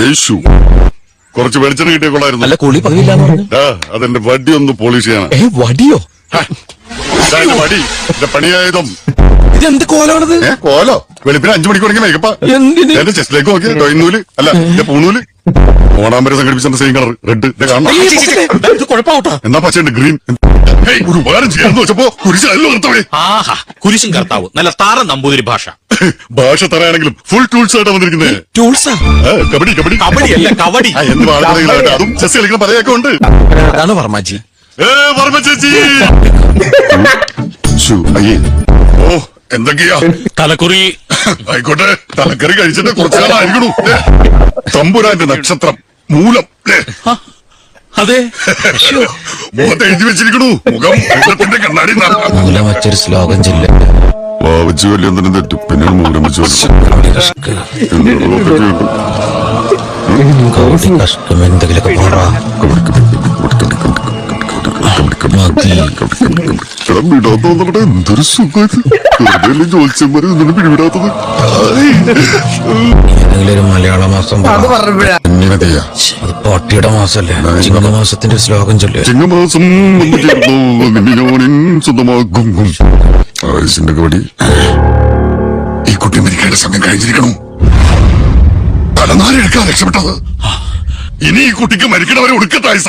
യേശു കുറച്ച് വെളിച്ചെണ്ണ കിട്ടിയ കൊള്ളായിരുന്നു. അല്ല കുളി പകയില്ലാന്ന് പറഞ്ഞു. അതെന്റെ വടി ഒന്ന് പോളിഷ് ചെയ്യണം. വടിയോ? വടി എന്റെ പണിയായതും. ഇതെന്ത് കോലാണത്? കോലോ? വെളുപ്പിന് 5 മണിക്ക് തുടങ്ങിയ മേക്കപ്പാ. എന്തിന്? എന്റെ ചെസ്റ്റിലേക്ക് നോക്കിയ ടൊയിന്നൂല് അല്ല എന്റെ പൂണൂല്. ഓണാമ്പര സംഘടിപ്പിച്ച സെയിം കളർ റെഡ്. കാണണം. ഇത് കുഴപ്പമാവട്ടോ. എന്നാ പച്ചയുണ്ട് ഗ്രീൻ. ഒരു ഉപകാരം ചെയ്യാന്ന് വെച്ചപ്പോ കുരിശല്ലോ നിർത്തവേ. ആഹാ, കുരിശും കർത്താവ് നല്ല താറ നമ്പൂതിരി ഭാഷ. ഭാഷ തറയാണെങ്കിലും ഫുൾ ടൂൾസ് ആയിട്ടാ വന്നിരിക്കുന്നത്. ടൂൾസാ? കബഡി കബഡി കബഡിയല്ല കബഡി. എന്ത് ആളുകളായിട്ട് അതും ചെസ് കളിക്കുന്ന പലയൊക്കെ ഉണ്ട്. അതാണ് വർമ്മജി. വർമ്മ ചേച്ചി. അയ്യേ ഓ എന്തൊക്കെയാ തലക്കുറി? ആയിക്കോട്ടെ, തലക്കറി കഴിച്ചിട്ട് കുറച്ചു കാലം ആയിരിക്കണു. തമ്പുരാന്റെ നക്ഷത്രം മൂലം. അതെ, മുഖത്ത് എഴുതി വെച്ചിരിക്കണു. മുഖത്തിന്റെ കണ്ണാടി മൂലം വെച്ചൊരു ശ്ലോകം ചൊല്ല. വാവിച്ചു വലിയ എന്തിനും തെറ്റും. പിന്നെ മൂലം വെച്ച് എന്തെങ്കിലൊക്കെ പറ. എന്തൊരു സുഖം. ജോത്സ്യന്മാര് ഒന്നും പിടിവിടാത്തത്. ഏതെങ്കിലും ഒരു മലയാള മാസം അത് പാട്ടിയുടെ മാസല്ലേ? ചിങ്ങമാസത്തിന്റെ ശ്ലോകം ചൊല്ലേ. ചിങ്ങമാസം സ്വന്തമാകും. ആയുസിന്റെ കബടി. ഈ കുട്ടി മരിക്കേണ്ട സമയം കഴിഞ്ഞിരിക്കണു. തലനാരെടുക്കാൻ രക്ഷപ്പെട്ടത്. ഇനി ഈ കുട്ടിക്ക് മരിക്കണവരെ ഒടുക്കത്തായുസ.